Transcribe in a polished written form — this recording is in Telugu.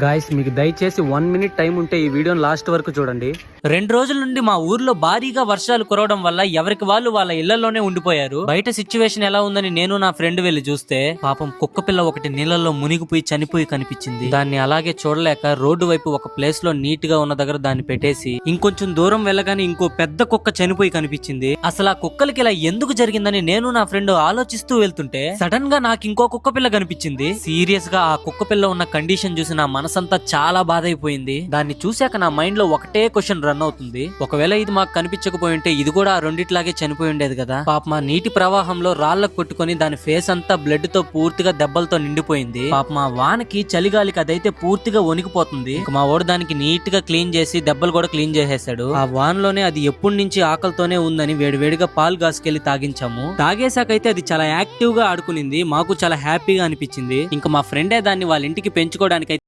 గాయస్ మీకు దయచేసి 1 మినిట్ టైం ఉంటే ఈ వీడియోని లాస్ట్ వరకు చూడండి. 2 రోజుల నుండి మా ఊర్లో భారీగా వర్షాలు కురవడం వల్ల ఎవరికి వాళ్ళు వాళ్ళ ఇళ్లలోనే ఉండిపోయారు. బయట సిచ్యువేషన్ ఎలా ఉందని నేను నా ఫ్రెండ్ వెళ్లి చూస్తే పాపం కుక్క పిల్ల ఒకటి నీళ్ళల్లో మునిగిపోయి చనిపోయి కనిపించింది. దాన్ని అలాగే చూడలేక రోడ్డు వైపు ఒక ప్లేస్ లో నీట్ గా ఉన్న దగ్గర దాన్ని పెట్టేసి ఇంకొంచెం దూరం వెళ్ళగానే ఇంకో పెద్ద కుక్క చనిపోయి కనిపించింది. అసలు ఆ కుక్కలకి ఇలా ఎందుకు జరిగిందని నేను నా ఫ్రెండ్ ఆలోచిస్తూ వెళ్తుంటే సడన్ గా నాకు ఇంకో కుక్క పిల్ల కనిపించింది. సీరియస్ గా ఆ కుక్క పిల్ల ఉన్న కండిషన్ చూసి నా మనసంతా చాలా బాధ అయిపోయింది. దాన్ని చూశాక నా మైండ్ లో ఒకటే క్వశ్చన్ రన్ అవుతుంది, ఒకవేళ ఇది మాకు కనిపించకపోయి ఉంటే ఇది కూడా ఆ రెండిట్లాగే చనిపోయి ఉండేది కదా. పాప మా నీటి ప్రవాహంలో రాళ్లకు కొట్టుకొని దాని ఫేస్ అంతా బ్లడ్ తో పూర్తిగా దెబ్బలతో నిండిపోయింది. పాప మా వానకి చలిగాలికి అదైతే పూర్తిగా వణికిపోతుంది. మా వాడు దానికి నీట్ గా క్లీన్ చేసి దెబ్బలు కూడా క్లీన్ చేసేసాడు. ఆ వానలోనే అది ఎప్పటి నుంచి ఆకలితోనే ఉందని వేడివేడిగా పాలు గాసుకెళ్లి తాగించాము. తాగేసాకైతే అది చాలా యాక్టివ్ గా ఆడుకునింది. మాకు చాలా హ్యాపీగా అనిపించింది. ఇంకా మా ఫ్రెండే దాన్ని వాళ్ళ ఇంటికి పెంచుకోవడానికి